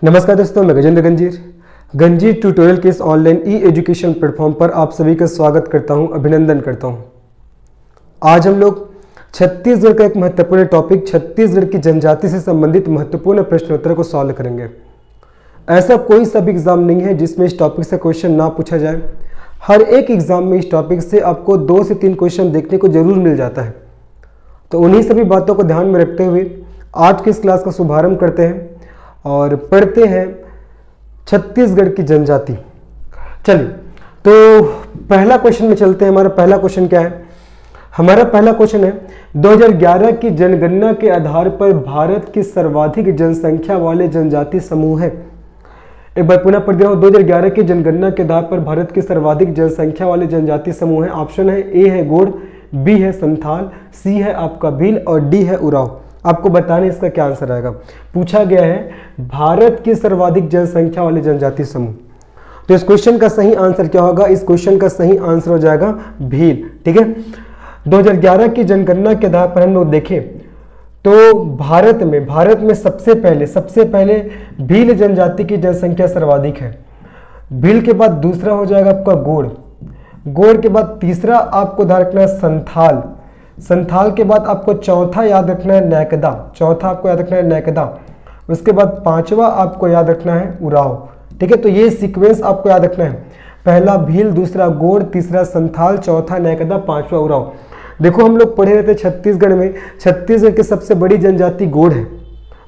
नमस्कार दोस्तों, मैं गजेंद्र गंजीर ट्यूटोरियल के इस ऑनलाइन ई एजुकेशन प्लेटफॉर्म पर आप सभी का स्वागत करता हूं, अभिनंदन करता हूं। आज हम लोग छत्तीसगढ़ का एक महत्वपूर्ण टॉपिक छत्तीसगढ़ की जनजाति से संबंधित महत्वपूर्ण प्रश्नोत्तर को सॉल्व करेंगे। ऐसा कोई सा भी एग्जाम नहीं है जिसमें इस टॉपिक से क्वेश्चन ना पूछा जाए। हर एक एग्जाम में इस टॉपिक से आपको 2 से 3 क्वेश्चन देखने को जरूर मिल जाता है। तो उन्हीं सभी बातों को ध्यान में रखते हुए आज की इस क्लास का शुभारंभ करते हैं और पढ़ते हैं छत्तीसगढ़ की जनजाति। चलिए, तो पहला क्वेश्चन में चलते हैं। हमारा पहला क्वेश्चन क्या है? हमारा पहला क्वेश्चन है 2011 की जनगणना के आधार पर भारत की सर्वाधिक जनसंख्या वाले जनजाति समूह है। एक बार पुनः पढ़ दिया हूं। 2011 की जनगणना के आधार पर भारत की सर्वाधिक जनसंख्या वाले जनजाति समूह है। ऑप्शन है ए है गोंड, बी है संथाल, सी है आपका भील और डी है उरांव। आपको बताना है इसका क्या आंसर आएगा। पूछा गया है भारत की सर्वाधिक जनसंख्या वाले जनजाति समूह। तो इस क्वेश्चन का सही आंसर क्या होगा? इस क्वेश्चन का सही आंसर हो जाएगा भील। ठीक है, 2011 की जनगणना के आधार पर हम लोग देखें तो भारत में सबसे पहले भील जनजाति की जनसंख्या सर्वाधिक है। भील के बाद दूसरा हो जाएगा आपका गोंड के बाद तीसरा आपको ध्यान रखना है संथाल के बाद आपको चौथा याद रखना है नैकदा। उसके बाद पांचवा आपको याद रखना है उरांव। ठीक है, तो ये सीक्वेंस आपको याद रखना है। पहला भील, दूसरा गोंड, तीसरा संथाल, चौथा नैकदा, पांचवा उरांव। देखो, हम लोग पढ़े रहते छत्तीसगढ़ में, छत्तीसगढ़ की सबसे बड़ी जनजाति गोंड है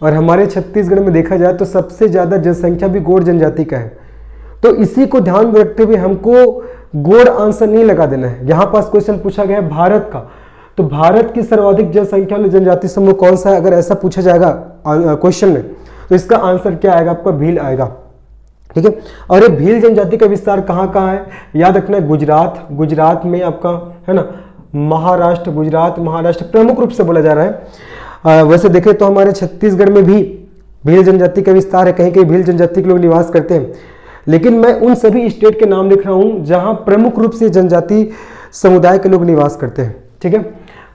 और हमारे छत्तीसगढ़ में देखा जाए तो सबसे ज्यादा जनसंख्या भी गोंड जनजाति का है। तो इसी को ध्यान में रखते हुए हमको गोंड आंसर नहीं लगा देना है। यहाँ पास क्वेश्चन पूछा गया है भारत का, तो भारत की सर्वाधिक जनसंख्या वाले जनजाति समूह कौन सा है? अगर ऐसा पूछा जाएगा क्वेश्चन में तो इसका आंसर क्या आएगा? आपका भील आएगा। ठीक है, और ये भील जनजाति का विस्तार कहाँ है? याद रखना है गुजरात में आपका है ना, महाराष्ट्र प्रमुख रूप से बोला जा रहा है। वैसे देखें तो हमारे छत्तीसगढ़ में भी भील जनजाति का विस्तार है, कहीं कहीं भील जनजाति के लोग निवास करते हैं। लेकिन मैं उन सभी स्टेट के नाम लिख रहा हूं जहां प्रमुख रूप से जनजाति समुदाय के लोग निवास करते हैं। ठीक है,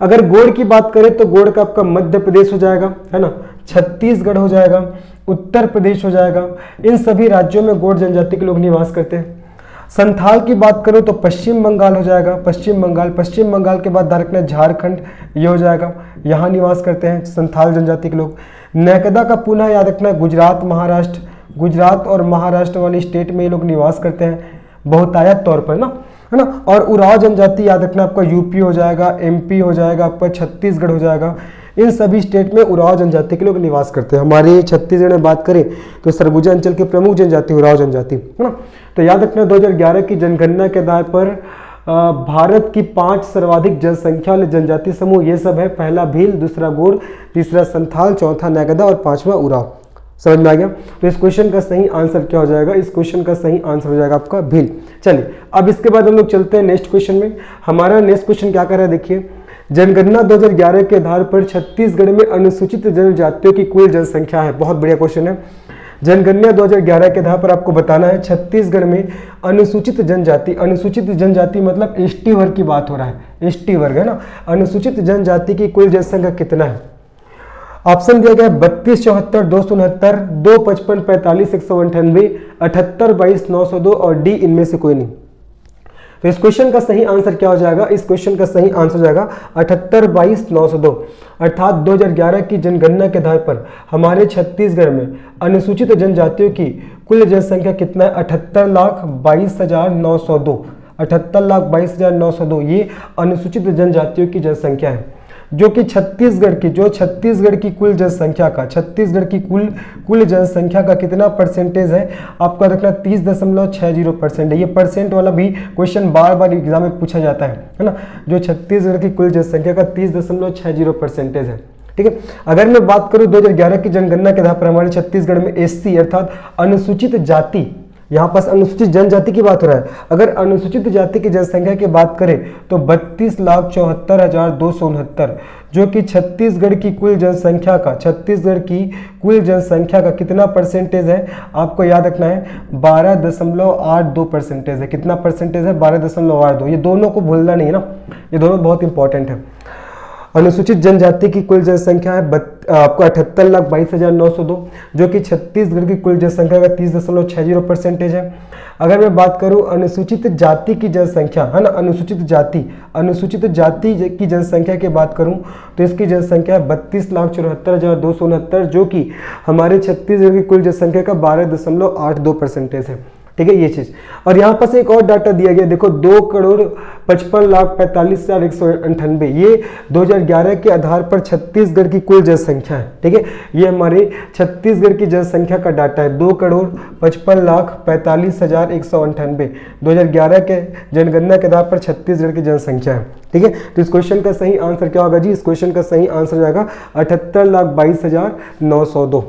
अगर गोंड की बात करें तो गोंड का आपका मध्य प्रदेश हो जाएगा, है ना, छत्तीसगढ़ हो जाएगा, उत्तर प्रदेश हो जाएगा। इन सभी राज्यों में गोंड जनजाति के लोग निवास करते हैं। संथाल की बात करो तो पश्चिम बंगाल हो जाएगा, पश्चिम बंगाल के बाद रखना झारखंड, ये हो जाएगा, यहाँ निवास करते हैं संथाल जनजाति के लोग। नैकदा का पुनः याद रखना है गुजरात और महाराष्ट्र वाली स्टेट में ये लोग निवास करते हैं बहुतायत तौर पर ना, है ना। और उरांव जनजाति याद रखना आपका यूपी हो जाएगा, एमपी हो जाएगा, आपका छत्तीसगढ़ हो जाएगा। इन सभी स्टेट में उरांव जनजाति के लोग निवास करते हैं। हमारे छत्तीसगढ़ में बात करें तो सरगुजा अंचल की प्रमुख जनजाति उरांव जनजाति, है ना। तो याद रखना 2011 की जनगणना के आधार पर भारत की 5 सर्वाधिक जनसंख्या वाले जनजाति समूह ये सब है। पहला भील, दूसरा गोंड, तीसरा संथाल, चौथा नैकदा और पांचवा उरांव। समझ में आ गया? तो इस क्वेश्चन का सही आंसर क्या हो जाएगा? इस क्वेश्चन का सही आंसर हो जाएगा आपका भील। चलिए, अब इसके बाद हम लोग चलते हैं नेक्स्ट क्वेश्चन में। हमारा नेक्स्ट क्वेश्चन क्या कर रहा है? देखिए, जनगणना 2011 के आधार पर छत्तीसगढ़ में अनुसूचित जनजातियों की कुल जनसंख्या है। बहुत बढ़िया क्वेश्चन है। जनगणना 2011 के आधार पर आपको बताना है छत्तीसगढ़ में अनुसूचित जनजाति मतलब एसटी वर्ग की बात हो रहा है, एसटी वर्ग, है ना। अनुसूचित जनजाति की कुल जनसंख्या कितना है? ऑप्शन दिया गया है 32, 74, 269, 2, 55, 45, 198, 78, 22, 902 और डी इनमें से कोई नहीं। तो इस क्वेश्चन का सही आंसर क्या हो जाएगा? इस क्वेश्चन का सही आंसर हो जाएगा 78, 22, 902। अर्थात 2011 की जनगणना के आधार पर हमारे छत्तीसगढ़ में अनुसूचित जनजातियों की कुल जनसंख्या कितना है? 78,22,902। 78,22,902 ये अनुसूचित जनजातियों की जनसंख्या है, जो कि छत्तीसगढ़ की कुल जनसंख्या का कुल जनसंख्या का कितना परसेंटेज है? आपका रखना 30.60% है। ये परसेंट वाला भी क्वेश्चन बार एग्जाम में पूछा जाता है ना। जो छत्तीसगढ़ की कुल जनसंख्या का 30.60% है। ठीक है, अगर मैं बात करूं 2011 की जनगणना के आधार पर हमारे छत्तीसगढ़ में एससी अर्थात अनुसूचित जाति, यहाँ पास अनुसूचित जनजाति की बात हो रहा है। अगर अनुसूचित जाति की जनसंख्या की बात करें तो 32,74,269, जो कि छत्तीसगढ़ की कुल जनसंख्या का कितना परसेंटेज है? आपको याद रखना है 12.82% है। कितना परसेंटेज है? 12.82। ये दोनों को भूलना नहीं है ना, ये दोनों बहुत इंपॉर्टेंट है। अनुसूचित जनजाति की कुल जनसंख्या है आपको 78,22,902, जो कि छत्तीसगढ़ की कुल जनसंख्या का 30.60% है। अगर मैं बात करूं अनुसूचित जाति की जनसंख्या, है ना, अनुसूचित जाति की जनसंख्या की बात करूं तो इसकी जनसंख्या 32,74,269, जो कि हमारे छत्तीसगढ़ की कुल जनसंख्या का 12.82% है। ठीक है, ये चीज। और यहाँ पर एक और डाटा दिया गया, देखो 2,55,45,198, ये 2011 के आधार पर छत्तीसगढ़ की कुल जनसंख्या है। ठीक है, ये हमारे छत्तीसगढ़ की जनसंख्या का डाटा है, 2,55,45,198 2011 के जनगणना के आधार पर छत्तीसगढ़ की जनसंख्या है। ठीक है, तो इस क्वेश्चन का सही आंसर क्या होगा जी? इस क्वेश्चन का सही आंसर जाएगा 78,22,902।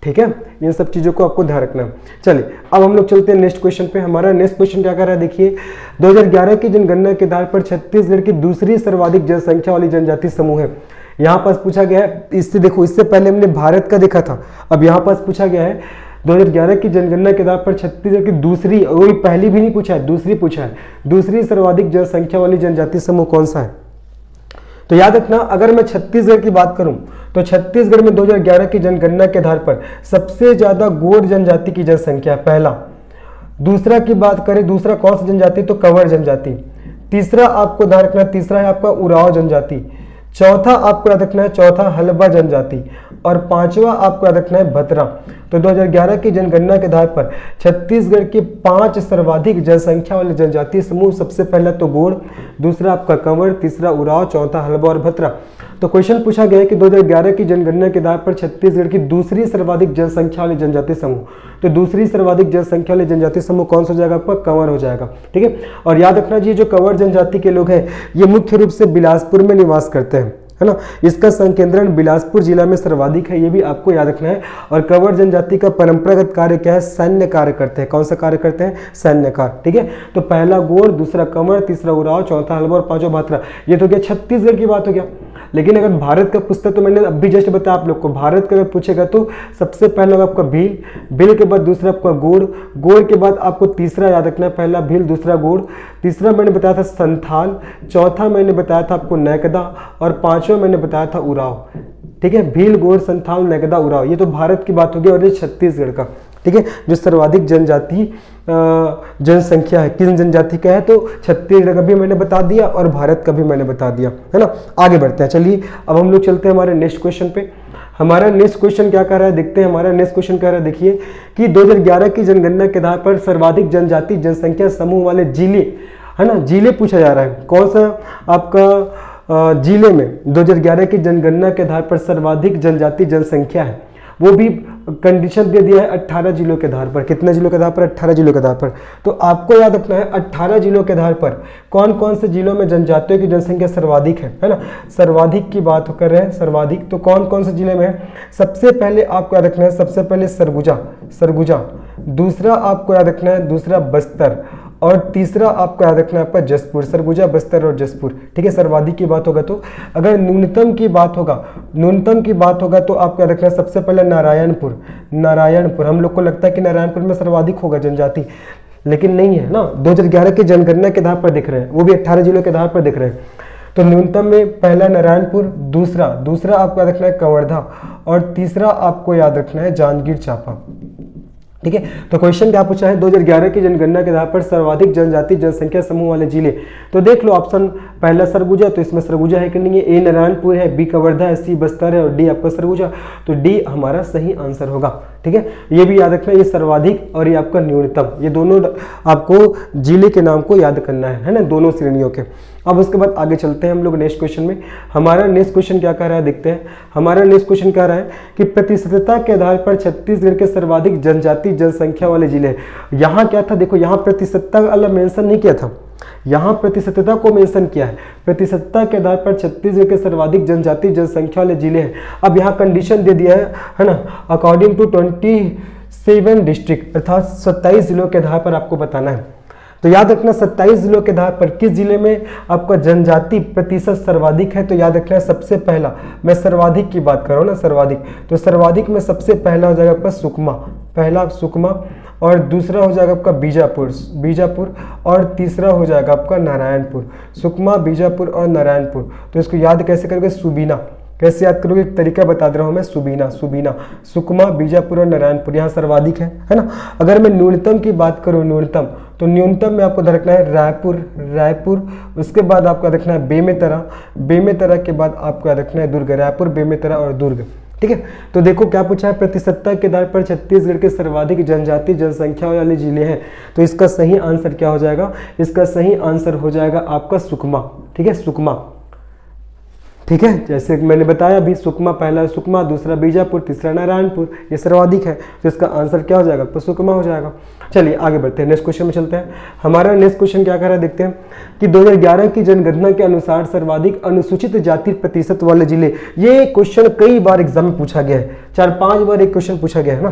ठीक है, इन सब चीजों को आपको ध्यान रखना है। चलिए अब हम लोग चलते हैं नेक्स्ट क्वेश्चन पे। हमारा नेक्स्ट क्वेश्चन क्या कर रहा है, देखिए 2011 की जनगणना के आधार पर छत्तीसगढ़ की दूसरी सर्वाधिक जनसंख्या वाली जनजाति समूह है। यहाँ पास पूछा गया है, इससे देखो, इससे पहले हमने भारत का देखा था, अब यहाँ पास पूछा गया है 2011 की जनगणना के आधार पर छत्तीसगढ़ की दूसरी, और पहली भी नहीं पूछा है, दूसरी पूछा है, दूसरी सर्वाधिक जनसंख्या वाली जनजाति समूह कौन सा है? तो याद रखना, अगर मैं छत्तीसगढ़ की बात करूं तो छत्तीसगढ़ में 2011 की जनगणना के आधार पर सबसे ज्यादा गोंड जनजाति की जनसंख्या, पहला। दूसरा की बात करें, दूसरा कौन सी जनजाति? तो कंवर जनजाति। तीसरा आपको ध्यान रखना, तीसरा है आपका उराव जनजाति। चौथा आपको याद रखना है, चौथा हलबा जनजाति। और पांचवा आपको याद रखना है भतरा। तो 2011 की जनगणना के आधार पर छत्तीसगढ़ के 5 सर्वाधिक जनसंख्या वाले जनजातीय समूह, सबसे पहला तो गोंड, दूसरा आपका कंवर, तीसरा उराव, चौथा हलबा और भतरा। तो क्वेश्चन पूछा गया है कि 2011 की जनगणना के आधार पर छत्तीसगढ़ की दूसरी सर्वाधिक जनसंख्या वाले जनजातीय समूह, तो दूसरी सर्वाधिक जनसंख्या वाले जनजातीय समूह कौन सा हो जाएगा? आपका कंवर हो जाएगा। ठीक है, और याद रखना जी, जो कंवर जनजाति के लोग हैं ये मुख्य रूप से बिलासपुर में निवास करते हैं, है ना। इसका संकेंद्रण बिलासपुर जिला में सर्वाधिक है, ये भी आपको याद रखना है। और कंवर जनजाति का परंपरागत कार्य क्या है? सैन्य कार्य करते हैं। कौन सा कार्य करते हैं? सैन्य कार्य। ठीक है, तो पहला गोंड, दूसरा कंवर, तीसरा उराव, चौथा हलबा और पांचवा भातरा। ये तो क्या छत्तीसगढ़ की बात हो गया। लेकिन अगर भारत का पुस्तक, तो मैंने अभी जस्ट बताया आप लोग को, भारत का अगर पूछेगा तो सबसे पहला होगा आपका भील, भील के बाद दूसरा आपका गोंड, गोंड के बाद आपको तीसरा याद रखना है, पहला भील, दूसरा गोंड, तीसरा मैंने बताया था संथाल, चौथा मैंने बताया था आपको नैकदा, और पांचवा मैंने बताया था उराव। ठीक है, भील, गोंड, संथाल, नैकदा, उराव, ये तो भारत की बात होगी। और ये छत्तीसगढ़ का, ठीक है, जो सर्वाधिक जनजाति जनसंख्या है, किस जनजाति का है? तो छत्तीसगढ़ का भी मैंने बता दिया और भारत का भी मैंने बता दिया, है ना। आगे बढ़ते हैं, चलिए अब हम लोग चलते हैं हमारे नेक्स्ट क्वेश्चन पे। हमारा नेक्स्ट क्वेश्चन क्या कर रहा है, देखते हैं। हमारा नेक्स्ट क्वेश्चन कह रहा है, देखिए कि 2011 की जनगणना के आधार पर सर्वाधिक जनजाति जनसंख्या समूह वाले जिले, है ना, जिले पूछा जा रहा है। कौन सा आपका जिले में 2011 की जनगणना के आधार पर सर्वाधिक जनजाति जनसंख्या है? वो भी कंडीशन दे दिया है 18 जिलों के आधार पर। कितने जिलों के आधार पर? 18 जिलों के आधार पर। तो आपको याद रखना है 18 जिलों के आधार पर कौन कौन से जिलों में जनजातियों की जनसंख्या सर्वाधिक है ना। सर्वाधिक की बात कर रहे हैं, सर्वाधिक तो कौन कौन से जिले में है? सबसे पहले आपको याद रखना है, सबसे पहले सरगुजा, दूसरा आपको याद रखना है, दूसरा बस्तर, और तीसरा आपको याद रखना है आपका जसपुर। सरगुजा, बस्तर और जसपुर। ठीक है, सर्वाधिक की बात होगा तो। अगर न्यूनतम की बात होगा तो आपको याद रखना है सबसे पहले नारायणपुर। हम लोग को लगता है कि नारायणपुर में सर्वाधिक होगा जनजाति, लेकिन नहीं है ना। 2011 की जनगणना के आधार पर दिख रहे हैं, वो भी 18 जिलों के आधार पर दिख रहे हैं। तो न्यूनतम में पहला नारायणपुर, दूसरा आपको याद रखना है कवर्धा, और तीसरा आपको याद रखना है जांजगीर चांपा। ठीक है, तो क्वेश्चन क्या पूछा है, 2011 की जनगणना के आधार पर सर्वाधिक जनजाति जनसंख्या समूह वाले जिले। तो देख लो ऑप्शन, पहला सरगुजा, तो इसमें सरगुजा है कि नहीं है? ए नारायणपुर है, बी कवर्धा है, सी बस्तर है, और डी आपका सरगुजा। तो डी हमारा सही आंसर होगा। ठीक है, ये भी याद रखना, ये सर्वाधिक और ये आपका न्यूनतम, ये दोनों आपको जिले के नाम को याद करना है ना, दोनों श्रेणियों के। अब उसके बाद आगे चलते हैं हम लोग नेक्स्ट क्वेश्चन में। हमारा नेक्स्ट क्वेश्चन क्या कह रहा है, देखते हैं। हमारा नेक्स्ट क्वेश्चन कह रहा है कि प्रतिशतता के आधार पर छत्तीसगढ़ के सर्वाधिक जनजाति जनसंख्या वाले जिले। यहाँ क्या था, देखो यहाँ प्रतिशतता वाला मेंशन नहीं किया था, यहाँ प्रतिशतता को मेंशन किया है। प्रतिशतता के आधार पर छत्तीसगढ़ के सर्वाधिक जनजाति जनसंख्या वाले जिले हैं। अब यहाँ कंडीशन दे दिया है ना, अकॉर्डिंग टू 27 डिस्ट्रिक्ट, अर्थात 27 जिलों के आधार पर आपको बताना है। तो याद रखना 27 जिलों के आधार पर किस जिले में आपका जनजाति प्रतिशत सर्वाधिक है। तो याद रखना सबसे पहला, मैं सर्वाधिक की बात कर रहा हूँ ना, सर्वाधिक, तो सर्वाधिक में सबसे पहला हो जाएगा आपका सुकमा, पहला सुकमा, और दूसरा हो जाएगा आपका बीजापुर बीजापुर, और तीसरा हो जाएगा आपका नारायणपुर। सुकमा, बीजापुर और नारायणपुर। तो इसको याद कैसे करोगे? सुबीना। कैसे याद करोगे? एक तरीका बता दे रहा हूँ मैं, सुबीना सुबीना। सुकमा, बीजापुर और नारायणपुर यहाँ सर्वाधिक है ना। अगर मैं न्यूनतम की बात करूँ, न्यूनतम, तो न्यूनतम में आपको रखना है रायपुर रायपुर, उसके बाद आपको रखना है बेमेतरा, बेमेतरा के बाद आपको रखना है दुर्ग, रायपुर, बेमेतरा और दुर्ग। ठीक है। तो देखो क्या पूछा है, प्रतिशतता के आधार पर छत्तीसगढ़ के सर्वाधिक जनजाति जनसंख्या वाले जिले हैं। तो इसका सही आंसर क्या हो जाएगा? इसका सही आंसर हो जाएगा आपका सुकमा। ठीक है, सुकमा। ठीक है, जैसे मैंने बताया अभी, सुकमा, पहला सुकमा, दूसरा बीजापुर, तीसरा नारायणपुर, ये सर्वाधिक है। तो इसका आंसर क्या हो जाएगा? तो सुकमा हो जाएगा। चलिए आगे बढ़ते हैं, नेक्स्ट क्वेश्चन में चलते हैं। हमारा नेक्स्ट क्वेश्चन क्या कर रहा है देखते हैं कि 2011 की जनगणना के अनुसार सर्वाधिक अनुसूचित जाति प्रतिशत वाले जिले। ये क्वेश्चन कई बार एग्जाम में पूछा गया है, 4-5 बार एक क्वेश्चन पूछा गया है ना।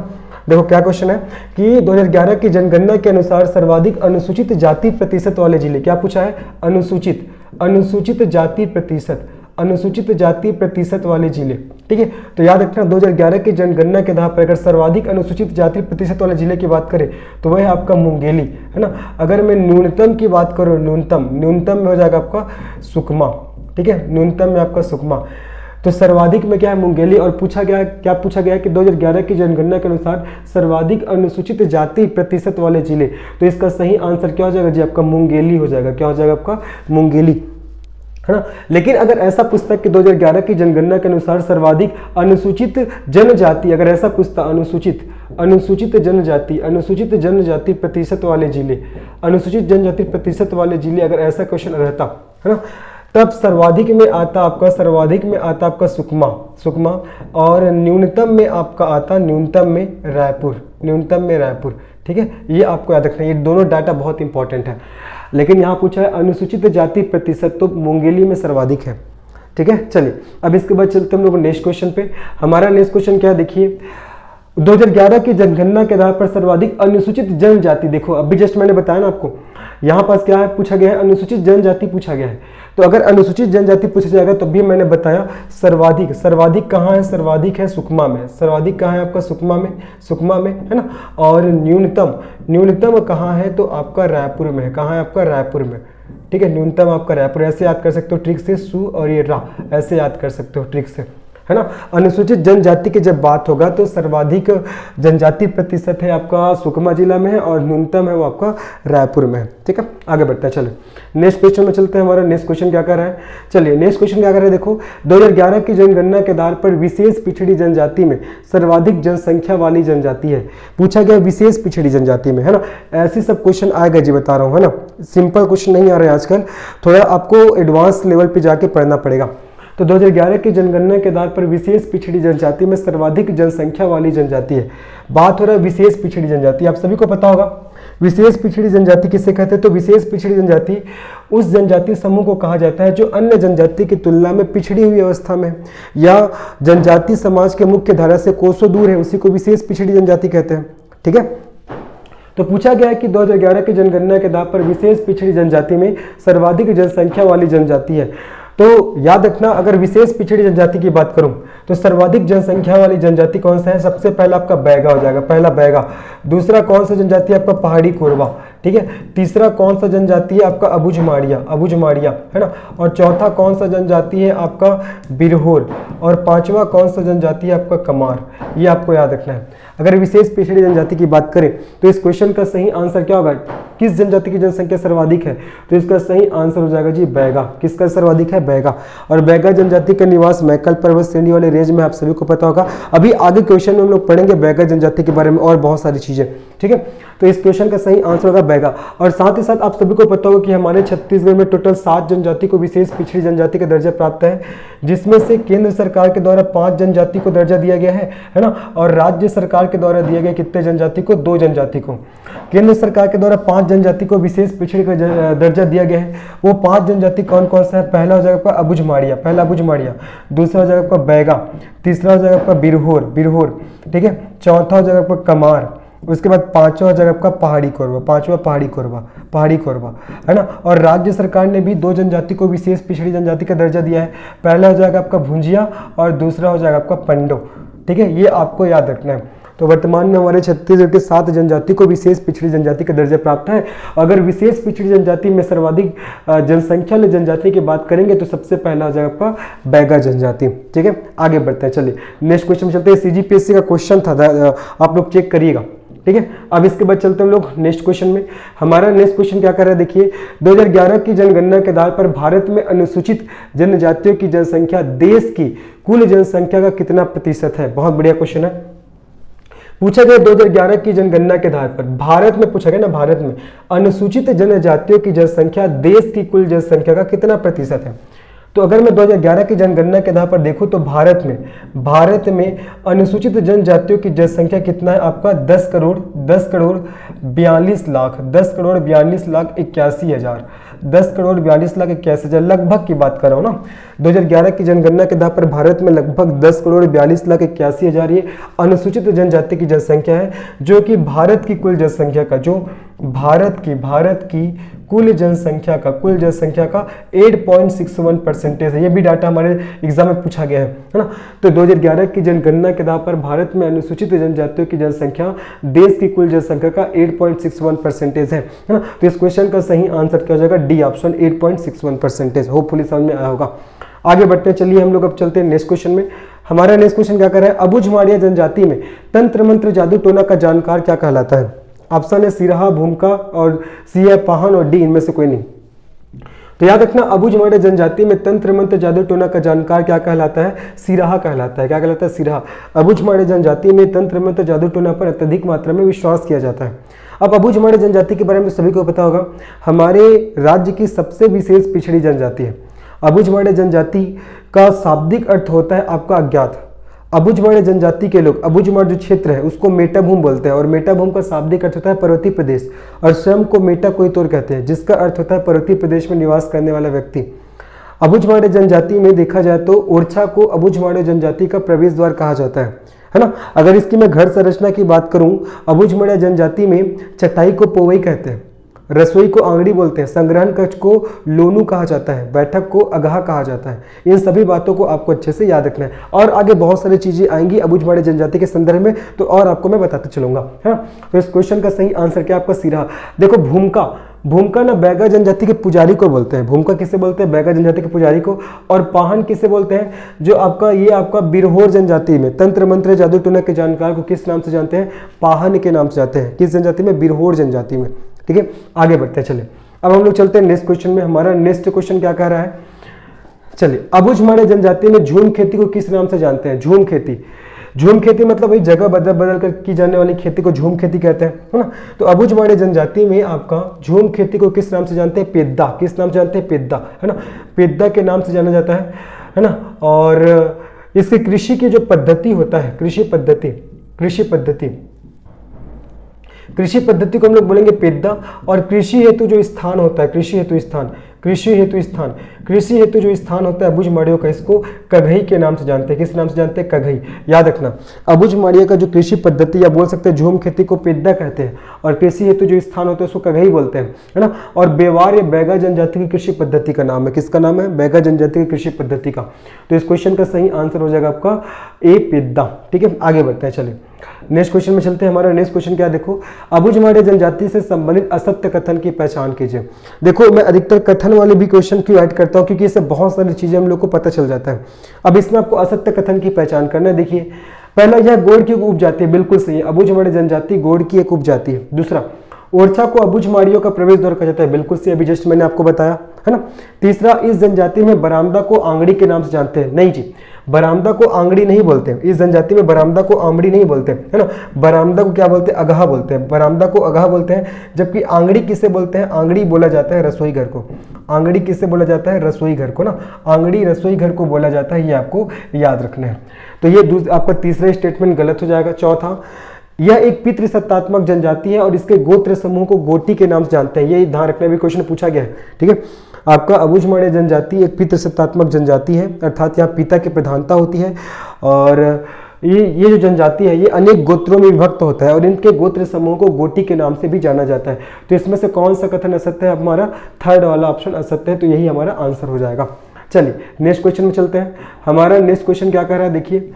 देखो क्या क्वेश्चन है कि 2011 की जनगणना के अनुसार सर्वाधिक अनुसूचित जाति प्रतिशत वाले जिले। क्या पूछा है? अनुसूचित, अनुसूचित जाति प्रतिशत, अनुसूचित जाति प्रतिशत वाले जिले। ठीक है, तो याद रखना 2011 की जनगणना के आधार पर अगर सर्वाधिक अनुसूचित जाति प्रतिशत वाले जिले की बात करें तो वह है आपका मुंगेली, है ना। अगर मैं न्यूनतम की बात करूं, न्यूनतम, न्यूनतम में हो जाएगा आपका सुकमा। ठीक है, न्यूनतम में आपका सुकमा। तो सर्वाधिक में क्या है? मुंगेली। और पूछा गया, क्या पूछा गया कि 2011 की जनगणना के अनुसार सर्वाधिक अनुसूचित जाति प्रतिशत वाले जिले। तो इसका सही आंसर क्या हो जाएगा जी? आपका मुंगेली हो जाएगा। क्या हो जाएगा आपका? मुंगेली, है ना। लेकिन अगर ऐसा पुस्तक कि 2011 की जनगणना के अनुसार सर्वाधिक अनुसूचित जनजाति, अगर ऐसा पुस्तक अनुसूचित जनजाति प्रतिशत वाले जिले, अनुसूचित जनजाति प्रतिशत वाले जिले, अगर ऐसा क्वेश्चन रहता, है ना, तब सर्वाधिक में आता आपका सुकमा, और न्यूनतम में आपका आता, न्यूनतम में रायपुर। ठीक है, ये आपको याद रखना है, ये दोनों डाटा बहुत इंपॉर्टेंट है। लेकिन यहाँ पूछा है अनुसूचित जाति प्रतिशत, तो मुंगेली में सर्वाधिक है। ठीक है, चलिए अब इसके बाद चलते हम लोग नेक्स्ट क्वेश्चन पे। हमारा नेक्स्ट क्वेश्चन क्या है देखिए, 2011 की जनगणना के आधार पर सर्वाधिक अनुसूचित जनजाति। देखो अभी जस्ट मैंने बताया ना आपको, यहाँ पास क्या है पूछा गया है? अनुसूचित जनजाति पूछा गया है। तो अगर अनुसूचित जनजाति पूछा जाएगा तो भी मैंने बताया सर्वाधिक कहाँ है? सर्वाधिक है सुकमा में। सर्वाधिक कहाँ है आपका? सुकमा में, है ना। और न्यूनतम कहाँ है? तो आपका रायपुर में है। कहाँ है आपका? रायपुर में। ठीक है, न्यूनतम आपका रायपुर। ऐसे याद कर सकते हो ट्रिक से, सु और ये रा, ऐसे याद कर सकते हो ट्रिक से, है ना। अनुसूचित जनजाति की जब बात होगा तो सर्वाधिक जनजाति प्रतिशत है आपका सुकमा जिला में है, और न्यूनतम है वो आपका रायपुर में है। ठीक है, आगे बढ़ते हैं। चलिए नेक्स्ट क्वेश्चन में चलते हैं। हमारा नेक्स्ट क्वेश्चन क्या कर रहा है? चलिए नेक्स्ट क्वेश्चन क्या कर रहा है देखो, 2011 की जनगणना के आधार पर विशेष पिछड़ी जनजाति में सर्वाधिक जनसंख्या वाली जनजाति है। पूछा गया विशेष पिछड़ी जनजाति में, है ना। ऐसे सब क्वेश्चन आएगा जी, बता रहा हूँ, है ना। सिंपल क्वेश्चन नहीं आ रहे हैं आजकल, थोड़ा आपको एडवांस लेवल पे जाके पढ़ना पड़ेगा। तो 2011 की जनगणना के आधार पर विशेष पिछड़ी जनजाति में सर्वाधिक जनसंख्या वाली जनजाति है। बात हो रहा है विशेष पिछड़ी जनजाति, आप सभी को पता होगा विशेष पिछड़ी जनजाति किसे कहते हैं? तो विशेष पिछड़ी जनजाति उस जनजाति समूह को कहा जाता है जो अन्य जनजाति की तुलना में पिछड़ी हुई अवस्था में या जनजाति समाज के मुख्य धारा से कोसों दूर है, उसी को विशेष पिछड़ी जनजाति कहते हैं। ठीक है, तो पूछा गया है कि 2011 की जनगणना के आधार पर विशेष पिछड़ी जनजाति में सर्वाधिक जनसंख्या वाली जनजाति है। तो याद रखना, अगर विशेष पिछड़ी जनजाति की बात करूं तो सर्वाधिक जनसंख्या वाली जनजाति कौन सा है? सबसे पहला आपका बैगा हो जाएगा, पहला बैगा। दूसरा कौन सा जनजाति है आपका? पहाड़ी कोरवा। ठीक है, तीसरा कौन सा जनजाति है आपका? अबुझमाड़िया, है ना। और चौथा कौन सा जनजाति है आपका? बिरहोर। और पांचवा कौन सा जनजाति है आपका? कमार। ये आपको याद रखना है। अगर विशेष पिछड़ी जनजाति की बात करें तो इस क्वेश्चन का सही आंसर क्या होगा? किस जनजाति की जनसंख्या सर्वाधिक है? तो इसका सही आंसर हो जाएगा जी बैगा। किसका सर्वाधिक है? बैगा। और बैगा जनजाति का निवास मैकल पर्वत श्रेणी वाले रेंज में, आप सभी को पता होगा। अभी आगे क्वेश्चन में हम लोग पढ़ेंगे बैगा जनजाति के बारे में और बहुत सारी चीजें। ठीक है, तो इस क्वेश्चन का सही आंसर होगा बैगा। और साथ ही साथ आप सभी को पता होगा कि हमारे छत्तीसगढ़ में टोटल 7 जनजाति को विशेष पिछड़ी जनजाति का दर्जा प्राप्त है, जिसमें से केंद्र सरकार के द्वारा 5 जनजाति को दर्जा दिया गया है ना। और राज्य सरकार के द्वारा दिए गए कितने जनजाति को? 2 जनजाति को। केंद्र सरकार के द्वारा 5 जनजाति को विशेष पिछड़ी का दर्जा दिया गया है। वो 5 जनजाति कौन कौन सा है? पहला हो जाएगा आपका अबुझमाड़िया, दूसरा हो जाएगा आपका बैगा, तीसरा हो जाएगा आपका बिरहोर, ठीक है, चौथा हो जाएगा आपका कमार, उसके बाद पांचवा हो जाएगा आपका पहाड़ी कोरवा, है ना। और राज्य सरकार ने भी 2 जनजाति को विशेष पिछड़ी जनजाति का दर्जा दिया है। पहला हो जाएगा आपका भुंजिया और दूसरा हो जाएगा आपका पंडो। ठीक है, ये आपको याद रखना है। तो वर्तमान में हमारे छत्तीसगढ़ के 7 जनजाति को विशेष पिछड़ी जनजाति का दर्जा प्राप्त है। अगर विशेष पिछड़ी जनजाति में सर्वाधिक जनसंख्या वाली जनजाति की बात करेंगे तो सबसे पहला हो जाएगा आपका बैगा जनजाति। ठीक है, आगे बढ़ते हैं। चलिए नेक्स्ट क्वेश्चन में चलते हैं। CGPSC का क्वेश्चन था, आप लोग चेक करिएगा। ठीक है, अब इसके बाद चलते हैं हम लोग नेक्स्ट क्वेश्चन में। हमारा नेक्स्ट क्वेश्चन क्या कर रहा है, देखिए 2011 की जनगणना के आधार पर भारत में अनुसूचित जनजातियों की जनसंख्या देश की कुल जनसंख्या का कितना प्रतिशत है। बहुत बढ़िया क्वेश्चन है, पूछा गया 2011 की जनगणना के आधार पर भारत में, पूछा गया ना भारत में अनुसूचित जनजातियों की जनसंख्या देश की कुल जनसंख्या का कितना प्रतिशत है। तो अगर मैं 2011 की जनगणना के आधार पर देखूं तो भारत में अनुसूचित जनजातियों की जनसंख्या कितना है आपका 10 करोड़ 42 लाख 81,81,000 लगभग की बात कर रहा हूं ना। 2011 की जनगणना के आधार पर भारत में लगभग 10,42,81,000 ये अनुसूचित जनजाति की जनसंख्या है, जो कि भारत की कुल जनसंख्या का, जो भारत की कुल जनसंख्या का 8.61% है। ये भी डाटा हमारे एग्जाम में पूछा गया है ना। तो 2011 की जनगणना के आधार पर भारत में अनुसूचित जनजातियों की जनसंख्या देश की कुल जनसंख्या का 8.61% है ना। तो इस क्वेश्चन का सही आंसर क्या हो जाएगा, डी ऑप्शन 8.61%। होपफुली समझ में आया होगा। आगे बढ़ते हैं, चलिए हम लोग अब चलते हैं नेक्स्ट क्वेश्चन में। हमारा नेक्स्ट क्वेश्चन क्या कर रहा है, अबुझमाड़िया जनजाति में तंत्र मंत्र जादू टोना का जानकार क्या कहलाता है। ऑप्शन है सिराहा, भूमिका, और सी है पाहन, और डी इनमें से कोई नहीं। तो याद रखना, अबुझमाड़िया जनजाति में तंत्र मंत्र जादू टोना का जानकार क्या कहलाता है, सिराहा कहलाता है। क्या कहलाता है, सिराहा। अबुझमाड़िया जनजाति में तंत्र मंत्र जादू टोना पर अत्यधिक मात्रा में विश्वास किया जाता है। अब अबुझमाड़िया जनजाति के बारे में सभी को पता होगा, हमारे राज्य की सबसे विशेष पिछड़ी जनजाति है। अबुझमाड़िया जनजाति का शाब्दिक अर्थ होता है आपका अज्ञात। अबुझमाड़िया जनजाति के लोग, अबुझमाड़ जो क्षेत्र है उसको मेटाभूम बोलते हैं, और मेटाभूम का शाब्दिक अर्थ होता है पर्वतीय प्रदेश, और स्वयं को मेटा कोई तोर कहते हैं, जिसका अर्थ होता है पर्वतीय प्रदेश में निवास करने वाला व्यक्ति। अबुझमाड़िया जनजाति में देखा जाए तो ओरछा को अबुझमाड़िया जनजाति का प्रवेश द्वार कहा जाता है ना। अगर इसकी मैं घर संरचना की बात करूं, अबुझमाड़िया जनजाति में चटाई को पोवई कहते हैं, रसोई को आंगड़ी बोलते हैं, संग्रहण कक्ष को लोनू कहा जाता है, बैठक को अगहा कहा जाता है। इन सभी बातों को आपको अच्छे से याद रखना है, और आगे बहुत सारी चीजें आएंगी अबुझमाड़िया जनजाति के संदर्भ में, तो और आपको मैं बताते चलूंगा, है ना। तो इस क्वेश्चन का सही आंसर क्या आपका सिराहा। देखो भूमिका ना बैगा जनजाति के पुजारी को बोलते हैं। भूमिका किसे बोलते हैं, बैगा जनजाति के पुजारी को। और पाहन किसे बोलते हैं, जो आपका ये आपका बिरहोर जनजाति में तंत्र मंत्र जादू टोना के जानकार को किस नाम से जानते हैं, पाहन के नाम से जानते हैं। किस जनजाति में, बिरहोर जनजाति में। ठीक है, आगे बढ़ते हैं। चलिए अब हम लोग चलते हैं नेक्स्ट क्वेश्चन में। हमारा नेक्स्ट क्वेश्चन क्या कह रहा है, चलिए अबुझमाड़िया जनजाति में झूम खेती को किस नाम से जानते हैं। झूम खेती मतलब वही जगह बदल कर की जाने वाली खेती को झूम खेती कहते हैं, है ना। तो अबुझमाड़िया जनजाति में आपका झूम खेती को किस नाम से जानते हैं, पेद्दा। किस नाम से जानते हैं, पेद्दा, है ना। पेद्दा के नाम से जाना जाता है ना। और इसकी कृषि की जो पद्धति होता है, कृषि पद्धति को हम लोग बोलेंगे पेद्दा। और कृषि हेतु जो स्थान होता है, कृषि हेतु जो स्थान होता है अबुझमाड़ियों का, इसको कघई के नाम से जानते हैं। किस नाम से जानते हैं, कघई। याद रखना, अबुझमाड़िया का जो कृषि पद्धति या बोल सकते हैं झूम खेती को पेद्दा कहते हैं, और कृषि हेतु जो स्थान होता है उसको कघई बोलते हैं, है ना। और बेवार या बैगा जनजाति की कृषि पद्धति का नाम है। किसका नाम है, बैगा जनजाति की कृषि पद्धति का। तो इस क्वेश्चन का सही आंसर हो जाएगा आपका ए, पेद्दा। ठीक है, आगे बढ़ते हैं। चलिए नेक्स्ट क्वेश्चन में चलते हैं। हमारा नेक्स्ट क्वेश्चन क्या, देखो अबुझमाड़िया जनजाति से संबंधित असत्य कथन की पहचान कीजिए। देखो मैं अधिकतर कथन वाले भी क्वेश्चन क्यों ऐड करता हूं, क्योंकि इससे बहुत सारी चीजें हम लोग को पता चल जाता है। अब इसमें आपको असत्य कथन की पहचान करना है। देखिए पहला, यह गोड़ की उपजाति है, बिल्कुल सही है, अबुझमाड़िया जनजाति गोड़ की एक उपजाति है। दूसरा, ओरछा को अबुझमाड़ियों का प्रवेश द्वार कहा जाता है, बिल्कुल सही, अभी जस्ट मैंने आपको बताया, है ना। तीसरा, इस जनजाति में बरामदा को आंगड़ी के नाम से जानते हैं। नहीं जी, बरामदा को आंगड़ी नहीं बोलते हैं। इस जनजाति में बरामदा को आंगड़ी नहीं बोलते हैं, है ना। बरामदा को क्या बोलते हैं, अगहा बोलते हैं। बरामदा को अगहा बोलते हैं, जबकि आंगड़ी किसे बोलते हैं, आंगड़ी बोला जाता है रसोई घर को। आंगड़ी किसे बोला जाता है, रसोई घर को ना। आंगड़ी रसोई घर को बोला जाता है, ये आपको याद रखना है। तो ये आपका तीसरा स्टेटमेंट गलत हो जाएगा। चौथा, यह एक पितृसत्तात्मक जनजाति है और इसके गोत्र समूह को गोटी के नाम से जानते हैं। ये ध्यान रखना भी क्वेश्चन पूछा गया है। ठीक है, आपका अबुझमाड़िया जनजाति एक पितृसत्तात्मक जनजाति है, अर्थात यहाँ पिता की प्रधानता होती है, और ये जो जनजाति है ये अनेक गोत्रों में विभक्त होता है, और इनके गोत्र समूह को गोटी के नाम से भी जाना जाता है। तो इसमें से कौन सा कथन असत्य है, हमारा थर्ड वाला ऑप्शन असत्य है, तो यही हमारा आंसर हो जाएगा। चलिए नेक्स्ट क्वेश्चन में चलते हैं। हमारा नेक्स्ट क्वेश्चन क्या कह रहा है, देखिए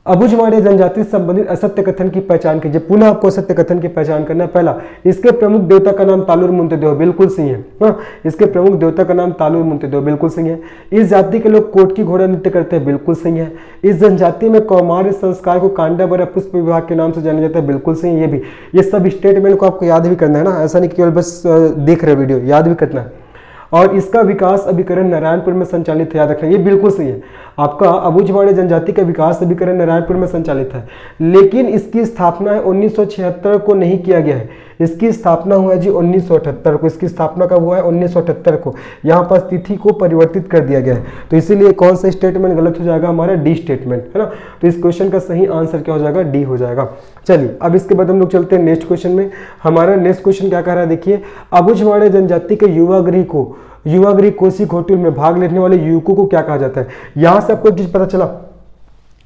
अबुझमाड़िया जनजाति से संबंधित असत्य कथन की पहचान कीजिए। पुनः आपको असत्य कथन की पहचान करना है। पहला, इसके प्रमुख देवता का नाम तालुर मुंतदेव, बिल्कुल सही है। हाँ, इसके प्रमुख देवता का नाम तालुर मुंतदेव, बिल्कुल सही है। इस जाति के लोग कोटकी घोड़ा नृत्य करते हैं, बिल्कुल सही है। इस जनजाति में कौमार्य संस्कार को कांडाबर पुष्प विभाग के नाम से जाना जाता है, बिल्कुल सही है। ये सब स्टेटमेंट को आपको याद भी करना है ना, ऐसा नहीं केवल बस देख रहे वीडियो, याद भी करना है। और इसका विकास अभिकरण नारायणपुर में संचालित है, याद रखना, ये बिल्कुल सही है। आपका अबुझमाड़िया जनजाति का विकास अभिकरण नारायणपुर में संचालित है, लेकिन इसकी स्थापना 1976 को नहीं किया गया है। इसकी स्थापना हुआ है जी 1978 को। इसकी स्थापना कब हुआ है? 1978 को। यहाँ पर तिथि को परिवर्तित कर दिया गया है, तो इसीलिए कौन सा स्टेटमेंट गलत हो जाएगा? हमारा डी स्टेटमेंट, है ना। तो इस क्वेश्चन का सही आंसर क्या हो जाएगा? डी हो जाएगा। चलिए अब इसके बाद हम लोग चलते हैं नेक्स्ट क्वेश्चन में। हमारा नेक्स्ट क्वेश्चन क्या कह रहा है, देखिए। अबुझमाड़िया जनजाति के युवागृह कोसी घोटुल में भाग लेने वाले युवकों को क्या कहा जाता है? यहाँ से आपको एक चीज पता चला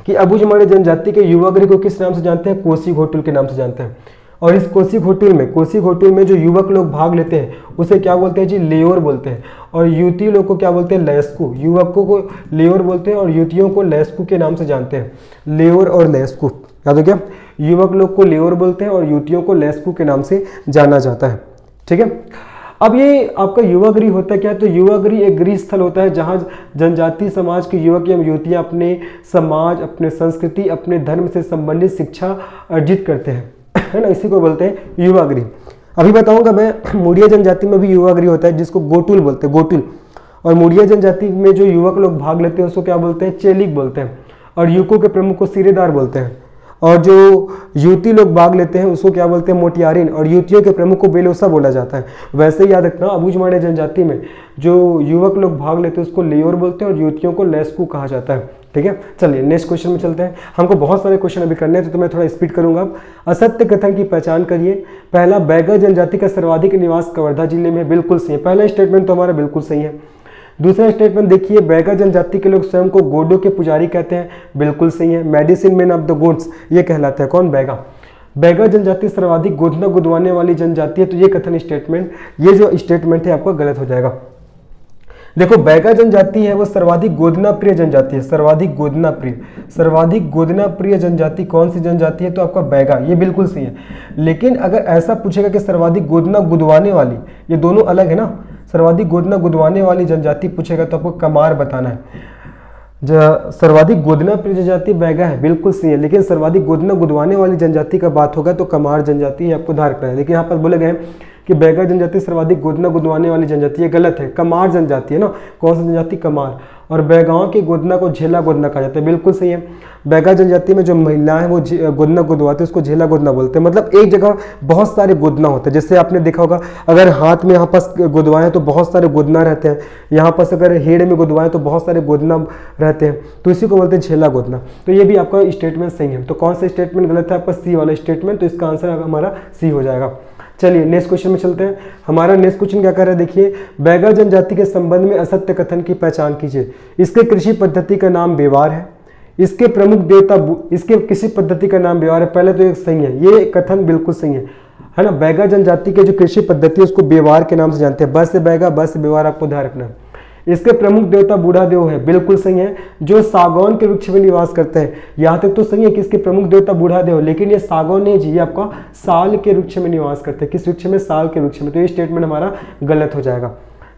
कि अबुझमाड़िया जनजाति के युवागृह को किस नाम से जानते हैं? कोसी घोटुल के नाम से जानते हैं। और इस कोसी घोटुल में जो युवक लोग भाग लेते हैं उसे क्या बोलते हैं जी? लेयोर बोलते हैं। और युवती लोग को क्या बोलते हैं? लयस्कु। युवकों को लेयोर बोलते हैं और युवतियों को लयस्कु के नाम से जानते हैं। लेयोर और लयस्कु, याद हो गया? युवक लोग को लेयोर बोलते हैं और युवतियों को लयस्कु के नाम से जाना जाता है, ठीक है। अब ये आपका युवागृह होता है क्या? तो युवागृह एक गृह स्थल होता है जहाँ जनजाति समाज के युवक एवं युवतियाँ अपने समाज, अपने संस्कृति, अपने धर्म से संबंधित शिक्षा अर्जित करते हैं, है ना। इसी को बोलते हैं युवागृह। अभी बताऊंगा मैं, मुड़िया जनजाति में भी युवागृह होता है जिसको गोटुल बोलते हैं, गोटुल। और मुड़िया जनजाति में जो युवक लोग भाग लेते हैं उसको क्या बोलते हैं? चेलिक बोलते हैं। और युवकों के प्रमुख को सिरेदार बोलते हैं। और जो युवती लोग भाग लेते हैं उसको क्या बोलते हैं? मोटियारिन। और युवतियों के प्रमुख को बेलोसा बोला जाता है। वैसे ही याद रखना, अबुझमाड़िया जनजाति में जो युवक लोग भाग लेते हैं उसको लेयोर बोलते हैं और युवतियों को लेस्कु कहा जाता है, ठीक है। चलिए नेक्स्ट क्वेश्चन में चलते हैं। हमको बहुत सारे क्वेश्चन अभी करने हैं तो मैं थोड़ा स्पीड करूंगा। असत्य कथन की पहचान करिए। पहला, बैगा जनजाति का सर्वाधिक निवास कवर्धा जिले में, बिल्कुल सही है। पहला स्टेटमेंट तो हमारा बिल्कुल सही है। दूसरा स्टेटमेंट देखिए, बैगा जनजाति के लोग स्वयं को गोडों के पुजारी कहते हैं, बिल्कुल सही है। Medicine man of the gods ये कहलाता है, कौन? बैगा। बैगा जनजाति सर्वाधिक गोदना गुदवाने वाली जनजाति है, तो ये कथन स्टेटमेंट, ये जो स्टेटमेंट है आपका गलत हो जाएगा। देखो, बैगा जनजाति है वो सर्वाधिक गोदना प्रिय जनजाति है। सर्वाधिक गोदना प्रिय जनजाति कौन सी जनजाति है? तो आपका बैगा, ये बिल्कुल सही है। लेकिन अगर ऐसा पूछेगा कि सर्वाधिक गोदना गुदवाने वाली, ये दोनों अलग है ना। सर्वाधिक गोदना गुदवाने वाली जनजाति पूछेगा तो आपको कमार बताना है। सर्वाधिक गोदना प्रिय जनजाति बैगा है, बिल्कुल सही है। लेकिन सर्वाधिक गोदना गुदवाने वाली जनजाति का बात होगा तो कमार जनजाति आपको ध्यान रखना है। लेकिन यहाँ पर बोले गए कि बैगा जनजाति सर्वाधिक गोदना गुदवाने वाली जनजाति, ये गलत है। कमार जनजाति है ना। कौन सी जनजाति? कमार। और बैगाओं के गोदना को झेला गोदना कहा जाता है, बिल्कुल सही है। बैगा जनजाति में जो महिलाएं वो गोदना गुदवाते हैं उसको झेला गोदना बोलते हैं। मतलब एक जगह बहुत सारे गोदना होते हैं। जैसे आपने देखा होगा, अगर हाथ में यहाँ पास गुदवाएं तो बहुत सारे गोदना रहते हैं, यहाँ पास अगर हेड़ में गुदवाएं तो बहुत सारे गोदना रहते हैं, तो इसी को बोलते हैं झेला गोदना। तो ये भी आपका स्टेटमेंट सही है। तो कौन सा स्टेटमेंट गलत है? आपका सी वाला स्टेटमेंट। तो इसका आंसर हमारा सी हो जाएगा। चलिए नेक्स्ट क्वेश्चन में चलते हैं। हमारा नेक्स्ट क्वेश्चन क्या कर रहा है, देखिए। बैगा जनजाति के संबंध में असत्य कथन की पहचान कीजिए। इसके कृषि पद्धति का नाम बेवार है। इसके प्रमुख देवता, इसके कृषि पद्धति का नाम बेवार है। पहले तो एक सही है, ये कथन बिल्कुल सही है ना। बैगा जनजाति के जो कृषि पद्धति है उसको बेवार के नाम से जानते हैं। बस बैगा, बस बेवार, आपको ध्यान रखना है। इसके प्रमुख देवता बूढ़ा देव है, बिल्कुल सही है। जो सागौन के वृक्ष में निवास करते हैं, यहाँ तक तो सही है कि इसके प्रमुख देवता बूढ़ा देव, लेकिन ये सागौन नहीं जी, ये आपका साल के वृक्ष में निवास करते हैं। किस वृक्ष में? साल के वृक्ष में। तो ये स्टेटमेंट हमारा गलत हो जाएगा।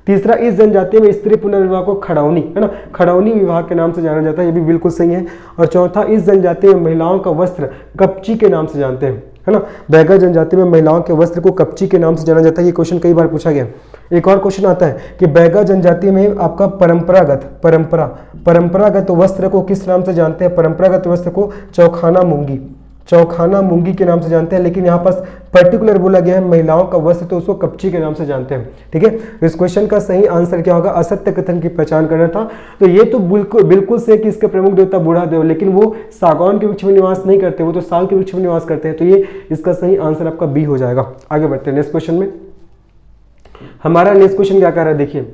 तीसरा, इस जनजाति में स्त्री पुनर्विवाह को खड़ौनी, है ना, खड़ौनी विवाह के नाम से जाना जाता है, ये भी बिल्कुल सही है। और चौथा, इस जनजाति में महिलाओं का वस्त्र कपची के नाम से जानते हैं, है ना। बैगा जनजाति में महिलाओं के वस्त्र को कपची के नाम से जाना जाता है। ये क्वेश्चन कई बार पूछा गया। एक और क्वेश्चन आता है कि बैगा जनजाति में आपका परंपरागत वस्त्र को किस नाम से जानते हैं? परंपरागत वस्त्र को चौखाना मूंगी के नाम से जानते हैं। लेकिन यहाँ पास पर्टिकुलर बोला गया है महिलाओं का वस्त्र, तो उसको कपची के नाम से जानते हैं, ठीक है। इस क्वेश्चन का सही आंसर क्या होगा? असत्य कथन की पहचान करना था। तो ये तो बिल्कुल से कि इसके प्रमुख देवता बूढ़ा देव, लेकिन वो सागौन के वृक्ष में निवास नहीं करते, वो तो साल के वृक्ष में निवास करते हैं। तो ये इसका सही आंसर आपका बी हो जाएगा। आगे बढ़ते हैं नेक्स्ट क्वेश्चन में। हमारा नेक्स्ट क्वेश्चन क्या कर रहा है, देखिए।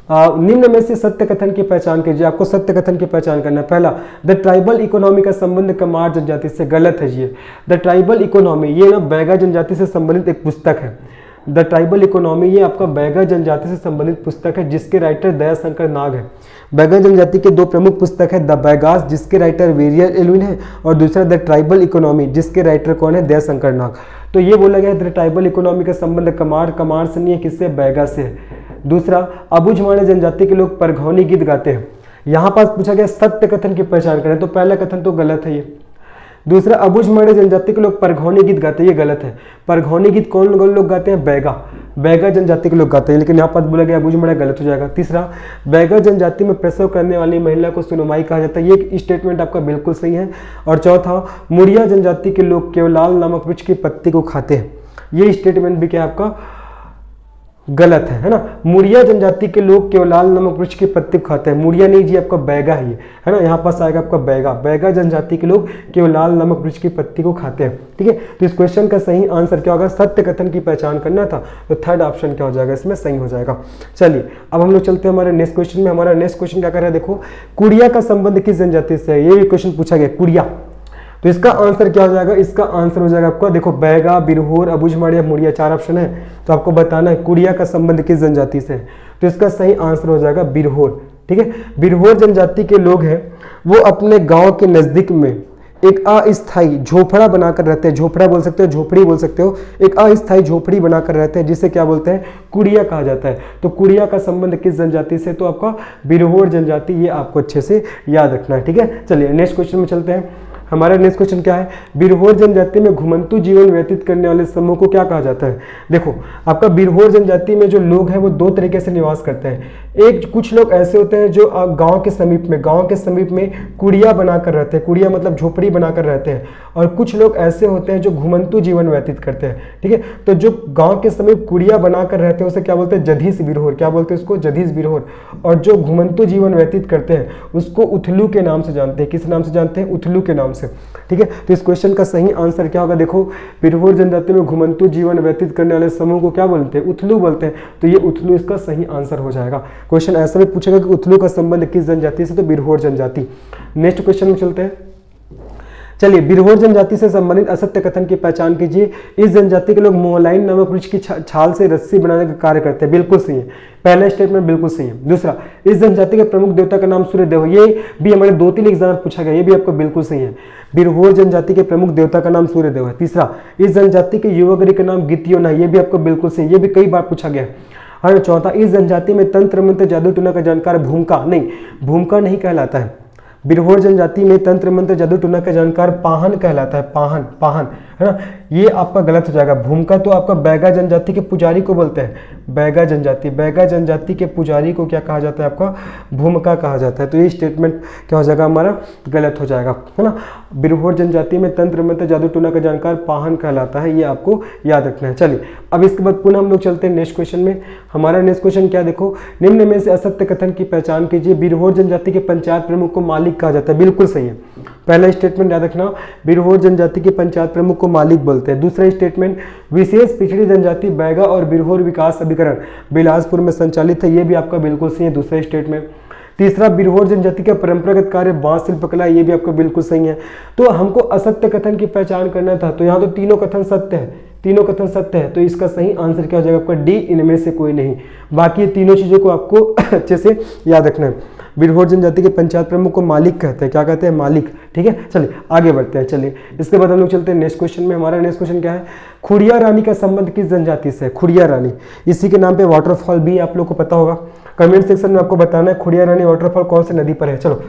निम्न में से सत्य कथन की पहचान कीजिए। आपको सत्य कथन की पहचान करना है। पहला, द ट्राइबल इकोनॉमी का संबंध कमार जनजाति से, गलत है ये। द ट्राइबल इकोनॉमी ये ना बैगा जनजाति से संबंधित एक पुस्तक है। द ट्राइबल इकोनॉमी, ये आपका बैगा जनजाति से संबंधित पुस्तक है जिसके राइटर दयाशंकर नाग है। बैगा जनजाति के दो प्रमुख पुस्तक है, द बैगास जिसके राइटर वेरियर एल्विन है और दूसरा द ट्राइबल इकोनॉमी जिसके राइटर कौन है, दयाशंकर नाग। तो ये बोला गया द ट्राइबल इकोनॉमी का संबंध कमार से नहीं है, किससे, बैगा से है। दूसरा, अबुझमाड़े जनजाति के लोग परघौनी गीत गाते हैं। यहाँ पास पूछा गया सत्य कथन की पहचान करें, तो पहला कथन तो गलत है ये। दूसरा, अबुझमाड़े जनजाति के लोग परघौनी गीत गाते हैं, ये गलत है। परघौनी गीत कौन लोग गाते हैं, बैगा जनजाति के लोग गाते हैं, लेकिन यहाँ पास बोला गया अबुझमाड़ा, गलत हो जाएगा। तीसरा, बैगा जनजाति में प्रसव करने वाली महिला को सुनमाई कहा जाता है, ये स्टेटमेंट आपका बिल्कुल सही है। और चौथा, मुड़िया जनजाति के लोग केवलाल नामक वृक्ष की पत्ती को खाते हैं, ये स्टेटमेंट भी क्या आपका गलत है ना। मुड़िया जनजाति के लोग केवलाल नामक वृक्ष की पत्ती को खाते हैं, मुड़िया नहीं जी, आपका बैगा है ना। यहाँ पास आएगा आपका बैगा जनजाति के लोग केवलाल नामक वृक्ष की पत्ती को खाते हैं, ठीक है। तो इस क्वेश्चन का सही आंसर क्या होगा, सत्य कथन की पहचान करना था, तो थर्ड ऑप्शन क्या हो जाएगा, इसमें सही हो जाएगा। चलिए अब हम लोग चलते हैं हमारे नेक्स्ट क्वेश्चन में। हमारा नेक्स्ट क्वेश्चन क्या कर रहा है, देखो कुड़िया का संबंध किस जनजाति से है, ये भी क्वेश्चन पूछा गया, कुड़िया। तो इसका आंसर क्या हो जाएगा, इसका आंसर हो जाएगा आपका, देखो बैगा, बिरहोर, अबुझमाड़ या मुड़िया, चार ऑप्शन है, तो आपको बताना है कुड़िया का संबंध किस जनजाति से है। तो इसका सही आंसर हो जाएगा बिरहोर, ठीक है। बिरहोर जनजाति के लोग हैं वो अपने गांव के नजदीक में एक अस्थायी झोपड़ा बनाकर रहते हैं, झोपड़ा बोल सकते हो, झोपड़ी बोल सकते हो, एक अस्थायी झोपड़ी बनाकर रहते हैं जिसे क्या बोलते हैं, कुड़िया कहा जाता है। तो कुड़िया का संबंध किस जनजाति से, तो आपका बिरहोर जनजाति, ये आपको अच्छे से याद रखना है, ठीक है। चलिए नेक्स्ट क्वेश्चन में चलते हैं। हमारा नेक्स्ट क्वेश्चन क्या है, बिरहोर जनजाति में घुमंतु जीवन व्यतीत करने वाले समूह को क्या कहा जाता है। देखो आपका बिरहोर जनजाति में जो लोग हैं वो दो तरीके से निवास करते हैं। एक, कुछ लोग ऐसे होते हैं जो गांव के समीप में कुड़िया बनाकर रहते हैं, कुड़िया मतलब झोपड़ी बनाकर रहते हैं, और कुछ लोग ऐसे होते हैं जो घुमंतु जीवन व्यतीत करते हैं, ठीक है। तो जो गाँव के समीप कुड़िया बनाकर रहते हैं उसे क्या बोलते हैं, जधीस बिरहोर, क्या बोलते हैं उसको, जधीस बिरहोर। और जो घुमंतु जीवन व्यतीत करते हैं उसको उथलू के नाम से जानते हैं, किस नाम से जानते हैं, उथलू के नाम से, ठीक है। तो इस क्वेश्चन का सही आंसर क्या होगा, देखो बिरहोर जनजाति में घुमंतु जीवन व्यतीत करने वाले समूह को क्या बोलते हैं, उथलू बोलते हैं, तो ये उथलू इसका सही आंसर हो जाएगा। क्वेश्चन ऐसा भी पूछेगा कि उथलू का संबंध किस जनजाति से, तो बिरहोर जनजाति। नेक्स्ट क्वेश्चन में चलते हैं। चलिए, बिरहोर जनजाति से संबंधित असत्य कथन की पहचान कीजिए। इस जनजाति के लोग मोलाइन नामक वृक्ष की छाल से रस्सी बनाने का कार्य करते हैं, बिल्कुल सही है, पहला स्टेटमेंट बिल्कुल सही है। दूसरा, इस जनजाति के प्रमुख देवता का नाम सूर्यदेव, ये भी हमारे 2-3 एग्जाम में पूछा गया, ये भी आपको बिल्कुल सही है। बिरहोर जनजाति के प्रमुख देवता का नाम सूर्यदेव है। तीसरा, इस जनजाति के युवगरी का नाम गितियोना, ये भी आपको बिल्कुल सही, ये भी कई बार पूछा गया है। और चौथा, इस जनजाति में तंत्र मंत्र जादू टोना का जानकार भूमिका नहीं कहलाता है। बिरहोर जनजाति में तंत्र मंत्र जादू टोना का जानकार पाहन कहलाता है, पाहन है ना, ये आपका गलत हो जाएगा। भूमिका तो आपका बैगा जनजाति के पुजारी को बोलते हैं, बैगा जनजाति के पुजारी को क्या कहा जाता है, आपका भूमिका कहा जाता है। तो ये स्टेटमेंट क्या हो जाएगा, हमारा गलत हो जाएगा, है ना। बिरहोर जनजाति में तंत्र मंत्र जादू टोना का जानकार पाहन कहलाता है, ये आपको याद रखना है। चलिए अब इसके बाद पुनः हम लोग चलते हैं नेक्स्ट क्वेश्चन में। हमारा नेक्स्ट क्वेश्चन क्या, देखो निम्न में से असत्य कथन की पहचान कीजिए। बिरहोर जनजाति के पंचायत प्रमुख को मालिक कहा जाता है, बिल्कुल सही है, पहला स्टेटमेंट याद रखना, बिरहोर जनजाति के पंचायत प्रमुख को मालिक बोलते हैं। दूसरा स्टेटमेंट, विशेष पिछड़ी जनजाति बैगा और बिरहोर विकास अभिकरण बिलासपुर में संचालित है, ये भी आपका बिल्कुल सही है, दूसरा स्टेटमेंट। तीसरा, बिरहोर जनजाति का परंपरागत कार्य बांस शिल्पकला, ये भी आपको बिल्कुल सही है। तो हमको असत्य कथन की पहचान करना था, तो यहाँ तो तीनों कथन सत्य है, तो इसका सही आंसर क्या हो जाएगा आपका डी, इनमें से कोई नहीं। बाकी तीनों चीजों को आपको अच्छे से याद रखना है। बिरहोर जनजाति के पंचायत प्रमुख को मालिक कहते हैं, क्या कहते हैं, मालिक, ठीक है। चलिए आगे बढ़ते हैं। चलिए इसके बाद हम लोग चलते हैं नेक्स्ट क्वेश्चन में। हमारा नेक्स्ट क्वेश्चन क्या है, खुड़िया रानी का संबंध किस जनजाति से है। खुड़िया रानी, इसी के नाम पे वाटरफॉल भी आप लोग को पता होगा, कमेंट सेक्शन में आपको बताना है खुड़िया रानी वाटरफॉल कौन से नदी पर है। चलो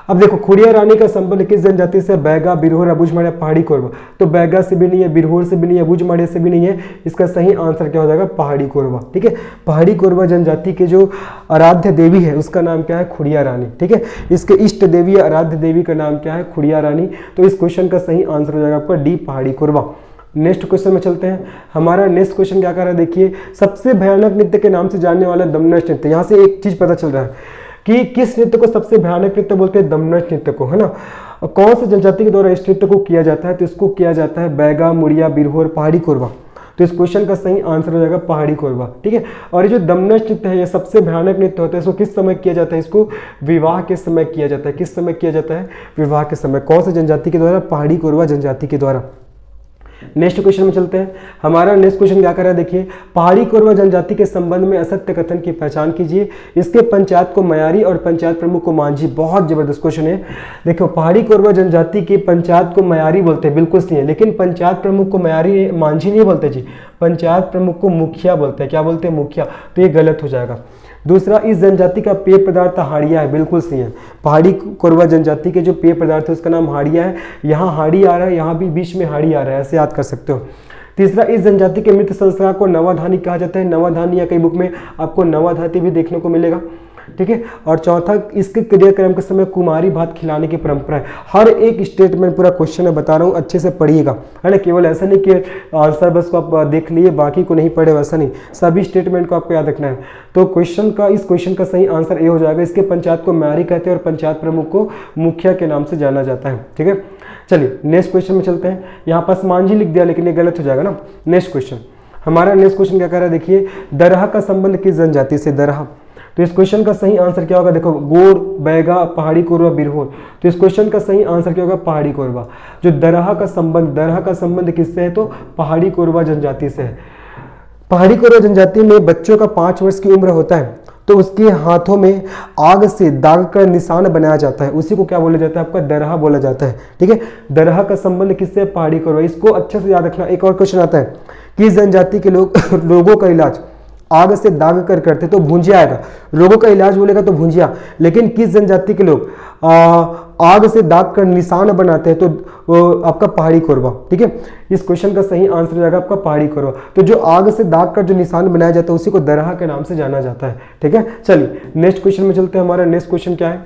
अब देखो, खुड़िया रानी का संबंध किस जनजाति से, बैगा, बिरहोर, अबुझमाड़, पहाड़ी कोरबा। तो बैगा से भी नहीं है, बिरहोर से भी नहीं है, अबुझमाड़ से भी नहीं है, इसका सही आंसर क्या हो जाएगा, पहाड़ी कोरबा, ठीक है। पहाड़ी कोरबा जनजाति के जो आराध्य देवी है उसका नाम क्या है, खुड़िया रानी, ठीक है। इसके इष्ट देवी, आराध्य देवी का नाम क्या है, खुड़िया रानी। तो इस क्वेश्चन का सही आंसर हो जाएगा आपका डी, पहाड़ी कोरबा। नेक्स्ट क्वेश्चन में चलते हैं। हमारा नेक्स्ट क्वेश्चन क्या कर रहा है, देखिए सबसे भयानक नृत्य के नाम से जानने वाला दमनश नृत्य। यहाँ से एक चीज पता चल रहा है कि किस नृत्य को सबसे भयानक नृत्य बोलते हैं, दमनश नृत्य को, है ना। कौन से जनजाति के द्वारा इस नृत्य को किया जाता है, तो इसको किया जाता है बैगा, मुड़िया, बिरहोर, पहाड़ी कोरबा। तो इस क्वेश्चन का सही आंसर हो जाएगा पहाड़ी कोरबा, ठीक है। और ये जो दमनश नृत्य है, ये सबसे भयानक नृत्य होता है, इसको किस समय किया जाता है, इसको विवाह के समय किया जाता है। किस समय किया जाता है, विवाह के समय। कौन से जनजाति के द्वारा, पहाड़ी कोरबा जनजाति के द्वारा। नेक्स्ट क्वेश्चन में चलते हैं। हमारा नेक्स्ट क्वेश्चन क्या कर रहा है, देखिए, पहाड़ी कोरवा जनजाति के संबंध में असत्य कथन की पहचान कीजिए। इसके पंचायत को मयारी और पंचायत प्रमुख को मांझी। बहुत जबरदस्त क्वेश्चन है। देखो, पहाड़ी कोरवा जनजाति के पंचायत को मयारी बोलते हैं, बिल्कुल सही है, लेकिन पंचायत प्रमुख को मयारी मांझी नहीं बोलते जी, पंचायत प्रमुख को मुखिया बोलते हैं। क्या बोलते हैं? मुखिया। तो ये गलत हो जाएगा। दूसरा, इस जनजाति का पेय पदार्थ हाड़िया है। बिल्कुल सही है। पहाड़ी कोरवा जनजाति के जो पेय पदार्थ है उसका नाम हाड़िया है। यहाँ हाड़ी आ रहा है, यहाँ भी बीच में हाड़ी आ रहा है, ऐसे याद कर सकते हो। तीसरा, इस जनजाति के मृत संस्कार को नवाधानी कहा जाता है। नवाधानी या कई बुक में आपको नवाधाती भी देखने को मिलेगा, ठीक है। और चौथा, इसके क्रियाक्रम के समय कुमारी भात खिलाने की परंपरा है। हर एक स्टेटमेंट पूरा क्वेश्चन है, बता रहा हूँ, अच्छे से पढ़िएगा, है ना। केवल ऐसा नहीं कि आंसर बस को आप देख लिए बाकी को नहीं पढ़े, वैसा नहीं, सभी स्टेटमेंट को आपको याद रखना है। तो इस क्वेश्चन का सही आंसर ए हो जाएगा। इसके पंचायत को म्यारी कहते हैं और पंचायत प्रमुख को मुखिया के नाम से जाना जाता है, ठीक है। चलिए नेक्स्ट क्वेश्चन में चलते हैं। यहाँ पास मांझी लिख दिया, लेकिन ये गलत हो जाएगा ना। नेक्स्ट क्वेश्चन, हमारा नेक्स्ट क्वेश्चन क्या कर रहा है, देखिए, दरहा का संबंध किस जनजाति से? दरहा। तो इस क्वेश्चन का सही आंसर क्या होगा? देखो, गोर, बैगा, पहाड़ी कोरवा, बिरहोर। तो इस क्वेश्चन का सही आंसर क्या होगा? पहाड़ी कोरवा। जो दरहा का संबंध किससे है? तो पहाड़ी कोरवा जनजाति से है। पहाड़ी कोरवा जनजाति में बच्चों का 5 वर्ष की उम्र होता है तो उसके हाथों में आग से दाग कर निशान बनाया जाता है, उसी को क्या बोला जाता है? आपका दरहा बोला जाता है, ठीक है। दरहा का संबंध किससे? पहाड़ी कोरवा। इसको अच्छे से याद रखना। एक और क्वेश्चन आता है, किस जनजाति के लोगों का इलाज आग से दाग कर करते? तो भुंजिया आएगा। लोगों का इलाज बोलेगा तो भुंजिया। लेकिन किस जनजाति के लोग आग से दाग कर निशान बनाते हैं? तो आपका पहाड़ी कोरवा, ठीक है। इस क्वेश्चन का सही आंसर हो जाएगा आपका पहाड़ी कोरवा। तो जो आग से दाग कर जो निशान बनाया जाता है उसी को दरहा के नाम से जाना जाता है, ठीक है। चलिए नेक्स्ट क्वेश्चन में चलते हैं। हमारा नेक्स्ट क्वेश्चन क्या है?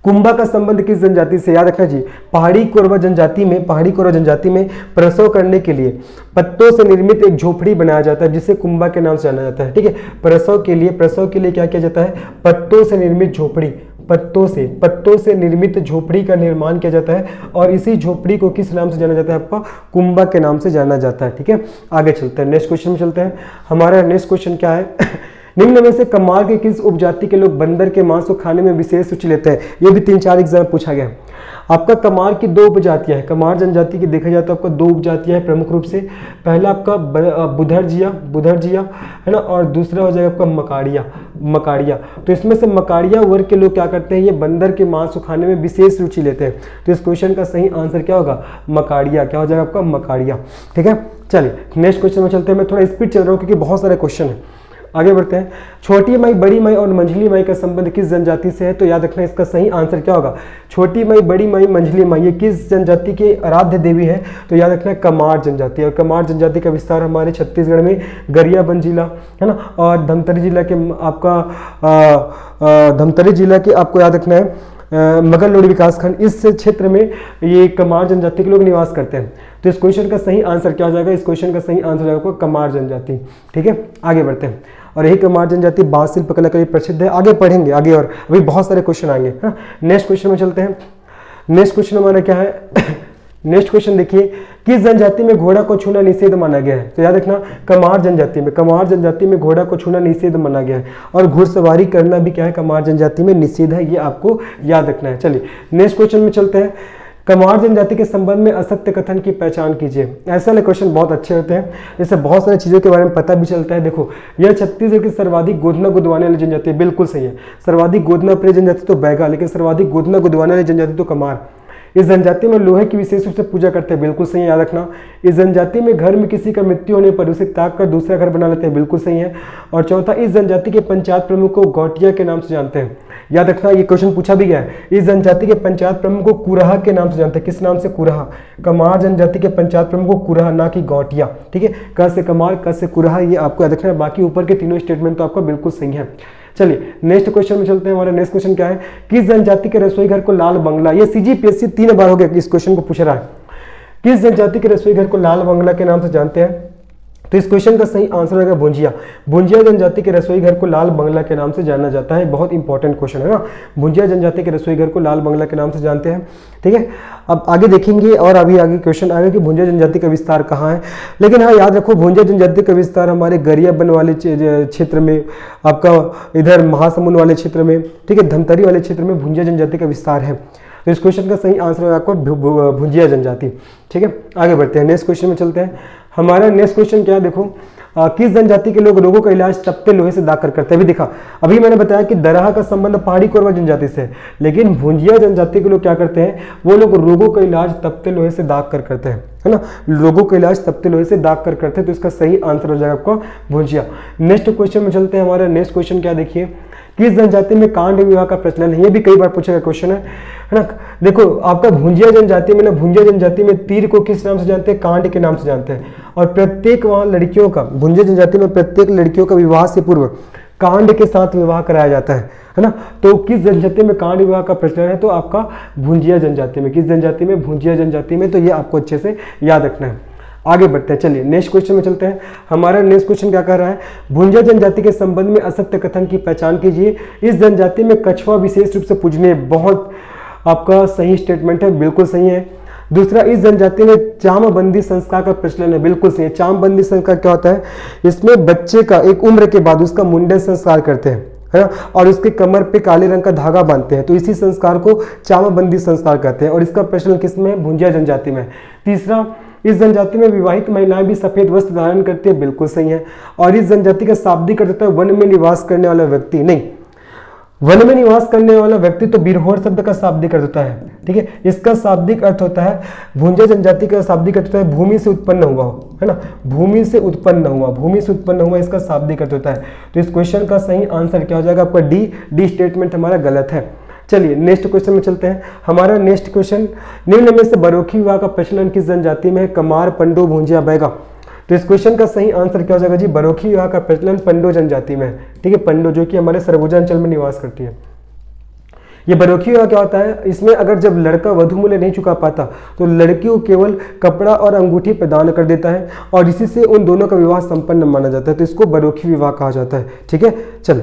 कुंभा का संबंध किस जनजाति से? याद रखना जी, पहाड़ी कोरवा जनजाति में प्रसव करने के लिए पत्तों से निर्मित एक झोपड़ी बनाया जाता है जिसे कुंभा के नाम से जाना जाता है, ठीक है। प्रसव के लिए क्या किया जाता है? पत्तों से निर्मित झोपड़ी, पत्तों से निर्मित झोपड़ी का निर्माण किया जाता है और इसी झोपड़ी को किस नाम से जाना जाता है? आपका कुंभा के नाम से जाना जाता है, ठीक है। आगे चलते हैं, नेक्स्ट क्वेश्चन में चलते हैं। हमारा नेक्स्ट क्वेश्चन क्या है? निम्न में से कमार के किस उपजाति के लोग बंदर के मांस को खाने में विशेष रुचि लेते हैं? ये भी 3-4 एग्जाम पूछा गया। आपका कमार की 2 उपजातियां हैं। कमार जनजाति की देखा जाए तो आपका 2 उपजातियां हैं प्रमुख रूप से। पहला आपका बुधरजिया है ना, और दूसरा हो जाएगा आपका मकाड़िया। तो इसमें से मकाड़िया वर्ग के लोग क्या करते हैं? ये बंदर के मांस को खाने में विशेष रुचि लेते हैं। तो इस क्वेश्चन का सही आंसर क्या होगा? मकाड़िया। क्या हो जाएगा आपका? मकाड़िया, ठीक है। चलिए नेक्स्ट क्वेश्चन में चलते हैं। मैं थोड़ा स्पीड चल रहा हूँ क्योंकि बहुत सारे क्वेश्चन है। आगे बढ़ते हैं। छोटी माई, बड़ी माई और मंझली माई का संबंध किस जनजाति से है? तो याद रखना इसका सही आंसर क्या होगा? छोटी माई, बड़ी माई, मंझली माई, ये किस जनजाति के आराध्य देवी है? तो याद रखना कमार जनजाति। और कमार जनजाति का विस्तार हमारे छत्तीसगढ़ में गरियाबंद जिला, है ना, और धमतरी जिला के आपको याद रखना है मगरलोडी विकासखंड, इस क्षेत्र में ये कमार जनजाति के लोग निवास करते हैं। तो इस क्वेश्चन का सही आंसर क्या हो जाएगा? इस क्वेश्चन का सही आंसर हो जाएगा कमार जनजाति, ठीक है। आगे बढ़ते हैं। और यही कमार जनजाति बांस शिल्प कला के लिए प्रसिद्ध है। आगे पढ़ेंगे आगे, और अभी बहुत सारे क्वेश्चन आएंगे। नेक्स्ट क्वेश्चन में चलते हैं। नेक्स्ट क्वेश्चन हमारा क्या है? नेक्स्ट क्वेश्चन देखिए, किस जनजाति में घोड़ा को छूना निषेध माना गया है? तो याद रखना कमार जनजाति में घोड़ा को छूना निषेध माना गया है। और घुड़सवारी करना भी क्या है? कमार जनजाति में निषेध है, ये आपको याद रखना है। चलिए नेक्स्ट क्वेश्चन में चलते हैं। कमार जनजाति के संबंध में असत्य कथन की पहचान कीजिए। ऐसे वाले क्वेश्चन बहुत अच्छे होते हैं, इससे बहुत सारी चीज़ों के बारे में पता भी चलता है। देखो, यह छत्तीसगढ़ की सर्वाधिक गोदना गुदवाने वाली जनजाति है। बिल्कुल सही है। सर्वाधिक गोदना प्रिय जनजाति तो बैगा, लेकिन सर्वाधिक गोदना गुदवाने वाली जनजाति तो कमार। इस जनजाति में लोहे की विशेष रूप से पूजा करते हैं। बिल्कुल सही है, याद रखना। इस जनजाति में घर में किसी का मृत्यु होने पर उसे त्याग कर दूसरा घर बना लेते हैं। बिल्कुल सही है। और चौथा, इस जनजाति के पंचायत प्रमुख को गौटिया के नाम से जानते हैं। याद रखना, ये क्वेश्चन पूछा भी गया है। इस जनजाति के पंचायत प्रमुख को कुरहा के नाम से जानते हैं। किस नाम से? कुरहा। कमार जनजाति के पंचायत प्रमुख को कुरहा, ना कि गौटिया, ठीक है। क से कमार, क से कुरहा, ये आपको याद रखना है। बाकी ऊपर के तीनों स्टेटमेंट तो आपका बिल्कुल सही है। चलिए नेक्स्ट क्वेश्चन में चलते हैं। हमारा नेक्स्ट क्वेश्चन क्या है? किस जनजाति के रसोई घर को लाल बंगला, ये CGPSC 3 बार हो गया इस क्वेश्चन को पूछ रहा है। किस जनजाति के रसोई घर को लाल बंगला के नाम से जानते हैं? तो इस क्वेश्चन का सही आंसर होगा भुंजिया जनजाति के रसोई घर को लाल बंगला के नाम से जाना जाता है। बहुत इंपॉर्टेंट क्वेश्चन है ना। भुंजिया जनजाति के रसोई घर को लाल बंगला के नाम से जानते हैं, ठीक है। अब आगे देखेंगे और अभी आगे क्वेश्चन आएगा कि भुंजिया जनजाति का विस्तार कहाँ है। लेकिन हाँ, याद रखो भुंजिया जनजाति का विस्तार हमारे गरियाबंद वाले क्षेत्र में, आपका इधर महासमुंद वाले क्षेत्र में, ठीक है, धमतरी वाले क्षेत्र में भुंजिया जनजाति का विस्तार है। तो इस क्वेश्चन का सही आंसर होगा आपको भुंजिया जनजाति। ठीक है, आगे बढ़ते हैं, नेक्स्ट क्वेश्चन में चलते हैं। हमारा नेक्स्ट क्वेश्चन क्या है, देखो किस जनजाति के लोग रोगों का इलाज तपते लोहे से दाग कर करते हैं। अभी देखा, अभी मैंने बताया कि दरहा का संबंध पहाड़ी कोरवा जनजाति से है, लेकिन भुंजिया जनजाति के लोग क्या करते हैं, वो लोग रोगों का इलाज तपते लोहे से दाग कर करते हैं, है ना, रोगों का इलाज तपते लोहे से दाग कर करते हैं। तो इसका सही आंसर हो जाएगा आपका भुंजिया। नेक्स्ट क्वेश्चन में चलते हैं। हमारा नेक्स्ट क्वेश्चन क्या देखिए, किस जनजाति में कांड विवाह का प्रचलन है। ये भी कई बार पूछा गया क्वेश्चन है ना। देखो आपका भुंजिया जनजाति में ना, भुंजिया जनजाति में तीर को किस नाम से जानते हैं, कांड के नाम से जानते हैं। और प्रत्येक वहां लड़कियों का, भुंजिया जनजाति में प्रत्येक लड़कियों का विवाह से पूर्व कांड के साथ विवाह कराया जाता है ना। तो किस जनजाति में कांड विवाह का प्रचलन है, तो आपका भुंजिया जनजाति में। किस जनजाति में, भुंजिया जनजाति में। तो ये आपको अच्छे से याद रखना है। आगे बढ़ते हैं, चलिए नेक्स्ट क्वेश्चन में चलते हैं। हमारा नेक्स्ट क्वेश्चन क्या कह रहा है, भुंजिया जनजाति के संबंध में असत्य कथन की पहचान कीजिए। इस जनजाति में कछुआ विशेष रूप से पूजनीय, बहुत आपका सही स्टेटमेंट है, बिल्कुल सही है। दूसरा, इस जनजाति में चामबंदी संस्कार का प्रचलन है, बिल्कुल सही है। चामबंदी संस्कार क्या होता है, इसमें बच्चे का एक उम्र के बाद उसका मुंडन संस्कार करते हैं, है ना, और उसके कमर पे काले रंग का धागा बांधते हैं, तो इसी संस्कार को चामबंदी संस्कार कहते हैं। और इसका प्रचलन किसमें, भुंजिया जनजाति में। तीसरा, इस जनजाति में विवाहित महिलाएं भी सफेद वस्त्र धारण करती है, बिल्कुल सही है। और इस जनजाति का शाब्दिक अर्थ होता है वन में निवास करने वाला व्यक्ति। नहीं, वन में निवास करने वाला व्यक्ति तो बिरहोर शब्द का शाब्दिक अर्थ होता है। ठीक है, इसका शाब्दिक अर्थ होता है, भुंजिया जनजाति का शाब्दिक अर्थ होता है भूमि से उत्पन्न हुआ हो, है ना, भूमि से उत्पन्न हुआ, भूमि से उत्पन्न हुआ इसका शाब्दिक अर्थ होता है। तो इस क्वेश्चन का सही आंसर क्या हो जाएगा आपका, डी स्टेटमेंट हमारा गलत है। चलिए नेक्स्ट क्वेश्चन में चलते हैं। हमारा नेक्स्ट क्वेश्चन, निम्न में से बरोखी विवाह का प्रचलन किस जनजाति में है, कमार, पंडो, भुंजिया, बैगा। तो इस क्वेश्चन का सही आंसर क्या हो जाएगा जी, बरोखी विवाह का प्रचलन पंडो जनजाति में है। ठीक है, पंडो जो कि हमारे सरगुजा अंचल में निवास करती है। ये बरोखी विवाह क्या होता है, इसमें अगर जब लड़का वधू मूल्य नहीं चुका पाता तो लड़की को केवल कपड़ा और अंगूठी प्रदान कर देता है और इसी से उन दोनों का विवाह संपन्न माना जाता है। तो इसको बरोखी विवाह कहा जाता है। ठीक है, चलो